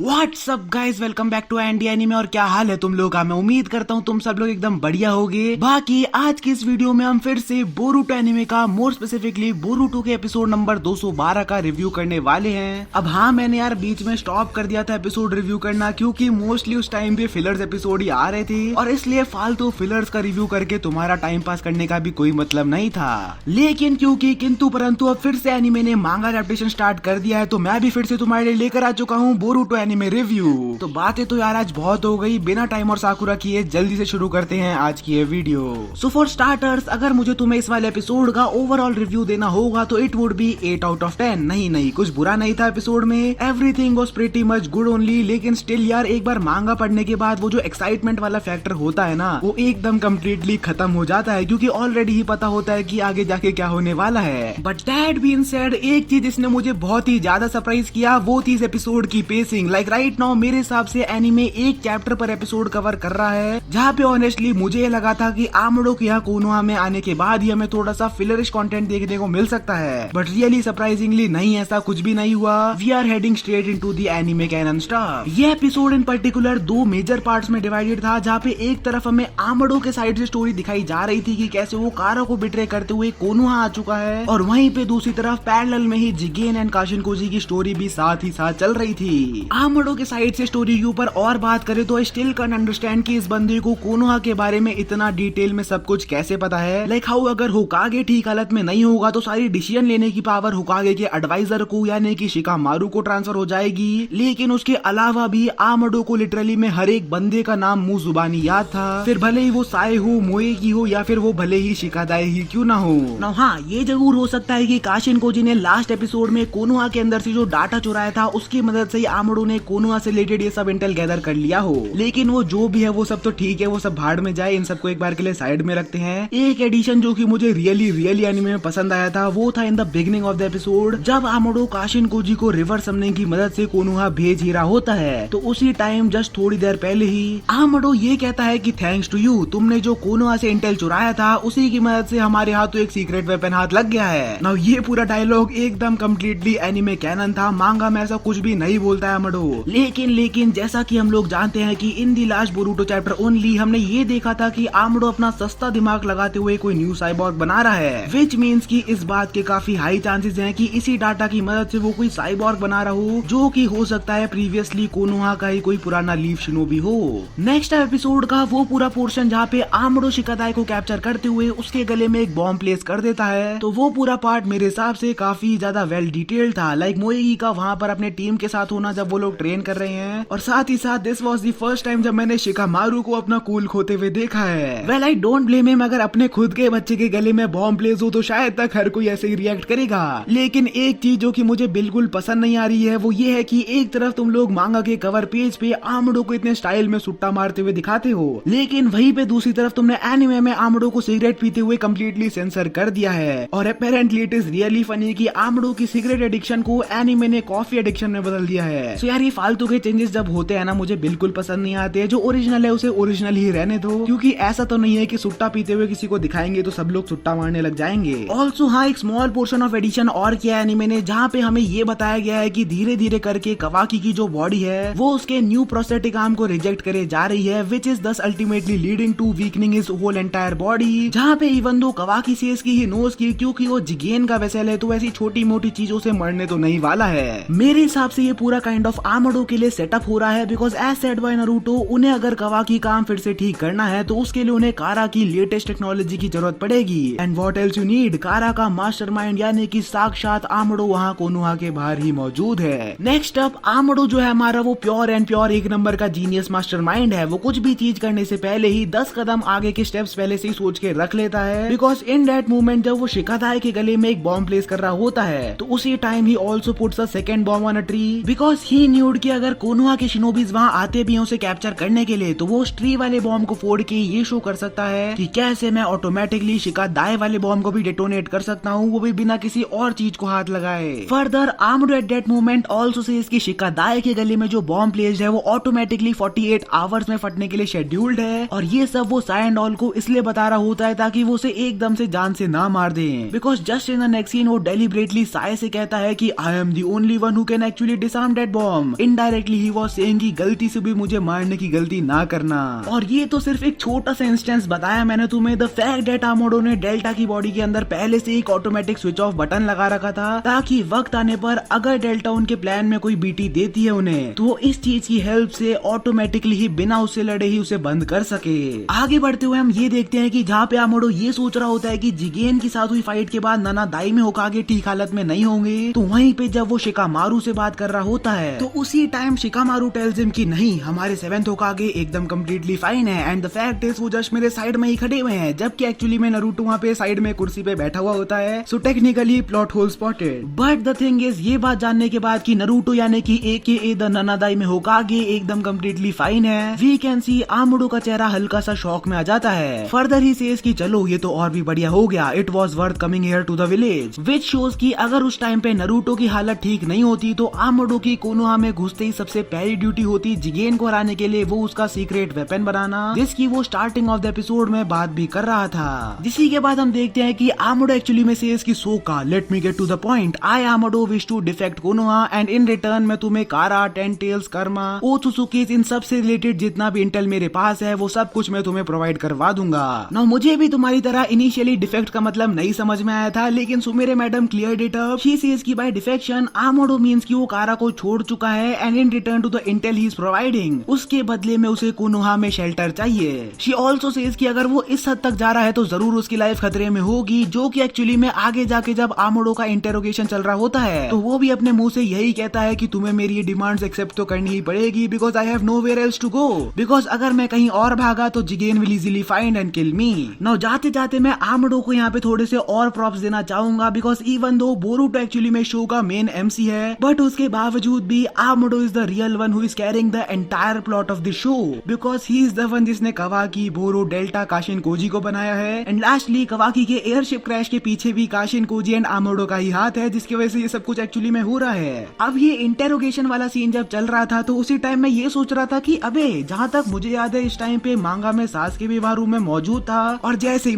WhatsApp guys, welcome back to Andy anime. और क्या हाल है तुम लोग का? मैं उम्मीद करता हूँ तुम सब लोग एकदम बढ़िया होगे। बाकी आज की इस वीडियो में हम फिर से बोरुटो एनीमे का, मोर स्पेसिफिकली बोरुटो के एपिसोड नंबर 212 का रिव्यू करने वाले हैं। अब हाँ, मैंने यार बीच में स्टॉप कर दिया था एपिसोड रिव्यू करना, क्योंकि मोस्टली उस टाइम पे फिलर्स एपिसोड ही आ रहे थे और इसलिए फालतू फिलर्स का रिव्यू करके तुम्हारा टाइम पास करने का भी कोई मतलब नहीं था। लेकिन क्योंकि किंतु परंतु अब फिर से एनीमे ने मांगा एडेप्टेशन स्टार्ट कर दिया है, तो मैं भी फिर से तुम्हारे लिए लेकर आ चुका हूँ बोरुटो एनीमे रिव्यू। तो बातें तो यार आज बहुत हो गई, बिना टाइम और साकुरा किए जल्दी से शुरू करते हैं आज की ये वीडियो। सो फॉर स्टार्टर्स, अगर मुझे तुम्हें इस वाले एपिसोड का ओवरऑल रिव्यू देना होगा तो it would be 8 out of 10। नहीं, कुछ बुरा नहीं था एपिसोड में, everything was pretty much good only. लेकिन स्टिल यार, एक बार मांगा पढ़ने के बाद वो जो एक्साइटमेंट वाला फैक्टर होता है ना, वो एकदम कम्प्लीटली खत्म हो जाता है, क्योंकि ऑलरेडी ही पता होता है कि आगे जाके क्या होने वाला है। बट दैट बीइंग सेड, एक चीज इसने मुझे बहुत ही ज्यादा सरप्राइज किया, वो थी इस एपिसोड की पेसिंग। लाइक राइट नाउ मेरे हिसाब से एनीमे एक चैप्टर पर एपिसोड कवर कर रहा है, जहाँ पे ऑनेस्टली मुझे लगा था कि आमडो के यहाँ कोनोहा में आने के बाद ही हमें थोड़ा सा फिलरिश कंटेंट देखने को मिल सकता है। बट रियली सरप्राइजिंगली नहीं, ऐसा कुछ भी नहीं हुआ। We are heading straight into the anime canon stuff. ये एपिसोड इन पर्टिकुलर दो मेजर पार्ट्स में डिवाइडेड था, जहाँ पे एक तरफ हमें आमडो के साइड से स्टोरी दिखाई जा रही थी कि कैसे वो कारा को बिट्रे करते हुए कोनोहा आ चुका है, और वहीं पे दूसरी तरफ पैरेलल में ही जिगेन एंड काशिनकोजी की स्टोरी भी साथ ही साथ चल रही थी। आमडो के साइड से स्टोरी के ऊपर और बात करें तो स्टिल कैन अंडरस्टैंड कि इस बंदे को कोनोहा के बारे में इतना डिटेल में सब कुछ कैसे पता है। लाइक हाउ, अगर होकागे ठीक हालत में नहीं होगा तो सारी डिसीजन लेने की पावर होकागे के एडवाइजर को यानी कि शिकामारू को ट्रांसफर हो जाएगी। लेकिन उसके अलावा भी आमडो को लिटरली में हर एक बंदे का नाम मुंह जुबानी याद था, फिर भले ही वो साए हो, मोएगी हो, या फिर वो भले ही शिकादाई ही क्यों ना हो। ना हाँ, ये जरूर हो सकता है कि काशिनकोजी ने लास्ट एपिसोड में कोनोहा के अंदर से जो डाटा चुराया था उसकी मदद से आमडो ने कोनोहा से रिलेटेड ये सब इंटेल गैदर कर लिया हो। लेकिन वो जो भी है वो सब तो ठीक है, वो सब भाड़ में जाए, इन सबको एक बार के लिए साइड में रखते हैं। एक एडिशन जो कि मुझे रियली एनीमे में पसंद आया था, वो था in the beginning of the episode, जब आमडो काशिनकोजी को रिवर समने की मदद से कोनोहा भेज ही रहा होता है। तो उसी टाइम जस्ट थोड़ी देर पहले ही आमडो ये कहता है कि थैंक्स टू यू, तुमने जो कोनोहा से इंटेल चुराया था उसी की मदद से हमारे हाथों एक सीक्रेट वेपन हाथ लग गया है। नाउ ये पूरा डायलॉग एकदम कम्प्लीटली एनीमे कैनन था, मांगा में ऐसा कुछ भी नहीं बोलता है आमडो। लेकिन जैसा कि हम लोग जानते हैं कि in the last Boruto chapter only हमने ये देखा था कि आमडो अपना सस्ता दिमाग लगाते हुए कोई न्यू साइबॉर्ग बना रहा है, विच मीन्स कि इस बात के काफी हाई चांसेस हैं कि इसी डाटा की मदद से वो कोई साइबॉर्ग बना रहा हो, जो कि हो सकता है प्रीवियसली कोनोहा का ही कोई पुराना लीफ शिनोबी हो। नेक्स्ट एपिसोड का वो पूरा पोर्शन जहाँ पे आमडो शिकादाई को कैप्चर करते हुए उसके गले में एक बॉम्ब प्लेस कर देता है, तो वो पूरा पार्ट मेरे हिसाब से काफी ज्यादा वेल डिटेल्ड था। लाइक मोएगी का वहाँ पर अपने टीम के साथ होना जब वो लोग ट्रेन कर रहे हैं, और साथ ही साथ this was the first time जब मैंने शिकामारू को अपना कूल खोते हुए देखा है। Well I don't blame him, अगर अपने खुद के बच्चे के गले में बॉम्ब प्लेस हो तो शायद तक हर कोई ऐसे ही रिएक्ट करेगा। लेकिन एक चीज जो कि मुझे बिल्कुल पसंद नहीं आ रही है वो ये है कि एक तरफ तुम लोग मांगा के कवर पेज पे आमडो को इतने स्टाइल में सुट्टा मारते हुए दिखाते हो, लेकिन वहीं पे दूसरी तरफ तुमने एनिमे में आमडो को सिगरेट पीते हुए कम्प्लीटली सेंसर कर दिया है। और apparently it is really funny कि आमडो की सिगरेट एडिक्शन को एनिमे ने कॉफी एडिक्शन में बदल दिया है। सो यार, ये फालतू के चेंजेस जब होते हैं ना, मुझे बिल्कुल पसंद नहीं आते। जो ओरिजिनल है उसे ओरिजिनल ही रहने दो, क्योंकि ऐसा तो नहीं है कि सुट्टा पीते हुए किसी को दिखाएंगे तो सब लोग सुट्टा मारने लग जाएंगे। ऑल्सो हाँ, एक स्मॉल पोर्शन ऑफ एडिशन और किया एनिमे ने, जहाँ पे हमें ये बताया गया है कि धीरे धीरे करके कवाकी की जो बॉडी है वो उसके न्यू प्रोस्थेटिक आर्म को रिजेक्ट करे जा रही है, which is thus ultimately leading to weakening his whole entire body. जहाँ पे इवन दो कवाकी सेज की ही नोज की, क्योंकि वो जिगेन का वेसल है, तो ऐसी छोटी मोटी चीजों से मरने तो नहीं वाला है। मेरे हिसाब से ये पूरा काइंड ऑफ आमडो के लिए सेटअप हो रहा है, because as said by Naruto, उन्हें अगर कवाकी काम फिर से ठीक करना है तो उसके लिए उन्हें कारा की लेटेस्ट टेक्नोलॉजी की जरूरत पड़ेगी। And what else you need, कारा का मास्टरमाइंड यानी कि साक्षात आमडो वहाँ कोनोहा के बाहर ही मौजूद है। नेक्स्ट अप, आमडो जो है हमारा वो प्योर एंड प्योर एक नंबर का जीनियस मास्टरमाइंड है। वो कुछ भी चीज करने से पहले ही 10 कदम आगे के स्टेप्स पहले से ही सोच के रख लेता है, बिकॉज इन दैट मोमेंट जब वो शिकादाई के गले में एक बॉम्ब प्लेस कर रहा होता है तो उसी time he also puts a second bomb on a tree, because he nude कि अगर कोनोहा के शिनोबीज वहाँ आते भी हैं उसे कैप्चर करने के लिए, तो वो उस ट्री वाले बॉम्ब को फोड़ के ये शो कर सकता है कि कैसे मैं ऑटोमेटिकली शिकादाई वाले बॉम्ब को भी डेटोनेट कर सकता हूँ, वो भी बिना किसी और चीज को हाथ लगाए। Further Amado at that moment also से इसकी शिकादाई के गले में जो बॉम्ब प्लेस्ड है वो ऑटोमेटिकली 48 आवर्स में फटने के लिए शेड्यूल्ड है, और ये सब वो साइन ऑल को इसलिए बता रहा होता है ताकि वो उसे एकदम से जान से ना मार दे, because just in the next scene वो डेलिबरेटली साय से कहता है कि I am the only one who can actually disarm that bomb. Him indirectly he was saying कि गलती से भी मुझे मारने की गलती ना करना। और ये तो सिर्फ एक छोटा सा इंस्टेंस बताया मैंने तुम्हें। द फैक्ट दैट आमोडो ने डेल्टा की बॉडी के अंदर पहले से एक ऑटोमेटिक स्विच ऑफ बटन लगा रखा था, ताकि वक्त आने पर अगर डेल्टा उनके प्लान में कोई बीटी देती है उन्हें, तो वो इस चीज की हेल्प से ऑटोमेटिकली ही बिना उससे लड़े ही उसे बंद कर सके। आगे बढ़ते हुए हम ये देखते हैं कि जहाँ पे आमोडो ये सोच रहा होता है कि जिगेन के साथ हुई फाइट के बाद नाना दाइमे होकागे ठीक हालत में नहीं होंगे, तो वहीं पे जब वो शिकामारू से बात कर रहा होता है तो उसी टाइम शिकामारू टेल्स हिम कि नहीं, हमारे 7th होकागे एकदम कम्प्लीटली फाइन है एंड द फैक्ट इज वो जस्ट मेरे साइड में ही खड़े हुए हैं, जबकि एक्चुअली में नारुतो वहाँ पे साइड में कुर्सी पे बैठा हुआ होता है। So technically plot whole spotted. But the thing is ये बात जानने के बाद कि नारुतो यानी कि AKA द नानादाई में होकागे एकदम कम्प्लीटली फाइन है, वी कैन सी आमोडो का चेहरा हल्का सा शॉक में आ जाता है। फर्दर ही सेज कि चलो ये तो और भी बढ़िया हो गया, it was worth coming here to the village, which shows कि अगर उस टाइम पे नारुतो की हालत ठीक नहीं होती तो आमोडो की कोनोहा में घुसते ही सबसे पहली ड्यूटी होती जिगेन को हराने के लिए वो उसका सीक्रेट वेपन बनाना, जिसकी वो स्टार्टिंग ऑफ द एपिसोड में बात भी कर रहा था। जिसी के बाद हम देखते हैं कि आमोडो एक्चुअली में सेज कि सोका let me get to the point, I Amado wish to defect Konoha and in return मैं तुम्हें कारा, टेंटेल्स, कर्मा, ओत्सुसुकी इन सब से रिलेटेड जितना भी इंटेल मेरे पास है वो सब कुछ मैं तुम्हें प्रोवाइड करवा दूंगा। नाउ मुझे भी तुम्हारी तरह इनिशियली डिफेक्ट का मतलब नहीं समझ में आया था, लेकिन सुमेरे madam cleared it up. She says कि बाय डिफेक्शन आमोडो मींस कि वो कारा को छोड़ चुका है and in return to the intel he is providing, उसके बदले में उसे कोनोहा में शेल्टर चाहिए। शी ऑल्सो सेज कि अगर वो इस हद तक जा रहा है तो जरूर उसकी लाइफ खतरे में होगी, जो कि एक्चुअली में आगे जाके जब आमोडो का इंटेरोगेशन चल रहा होता है तो वो भी अपने मुंह से यही कहता है कि तुम्हें मेरी ये डिमांड्स एक्सेप्ट तो करनी ही पड़ेगी, because I have nowhere else to go, because अगर मैं कहीं और भागा तो Jigen will easily find and kill me. Now जाते जाते मैं आमोडो को यहाँ पे थोड़े से और प्रॉप्स देना चाहूंगा, because even though Boruto actually में शो का मेन MC है, बट उसके बावजूद भी Amado is the real one who is carrying the entire plot of the show, because he is the one जिसने Kawaki, Boro, Delta, Kashin Koji को बनाया है एंड लास्टली कवाकी के एयरशिप क्रैश के पीछे भी काशिन कोजी एंड आमोडो का ही हाथ है, जिसकी वजह से ये सब कुछ एक्चुअली में हो रहा है। अब ये इंटेरोगेशन वाला सीन जब चल रहा था तो उसी टाइम मैं ये सोच रहा था कि अबे जहाँ तक मुझे याद है इस टाइम पे मांगा में सासुके भी वहाँ रूम में मौजूद था, और जैसे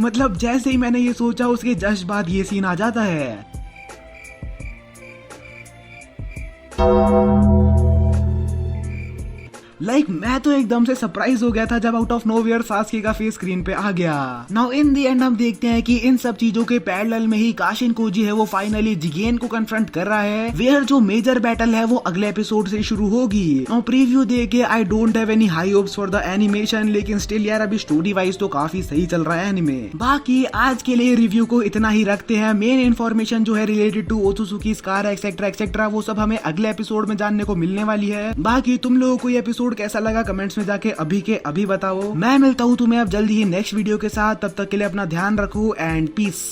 ही मैंने ये सोचा उसके जस्ट बाद ये सीन आ जाता है। मैं तो एकदम से सरप्राइज हो गया था जब आउट ऑफ नोवेयर सासुके का फेस स्क्रीन पे आ गया। नाउ इन द एंड हम देखते हैं कि इन सब चीजों के पैरेलल में ही काशिन कोजी है वो फाइनली जिगेन को कन्फ्रंट कर रहा है, वेयर जो मेजर बैटल है वो अगले एपिसोड से शुरू होगी। नाउ प्रीव्यू देके I don't have any high hopes for the animation, लेकिन स्टिल यार अभी स्टोरी वाइज तो काफी सही चल रहा है एनिमे। बाकी आज के लिए रिव्यू को इतना ही रखते हैं। मेन इन्फॉर्मेशन जो है related to Otsutsuki, scar etcetera etcetera वो सब हमें अगले एपिसोड में जानने को मिलने वाली है। बाकी तुम लोगों को ये एपिसोड कैसा लगा कमेंट्स में जाके अभी के अभी बताओ। मैं मिलता हूँ तुम्हें अब जल्दी ही नेक्स्ट वीडियो के साथ, तब तक के लिए अपना ध्यान रखो एंड पीस।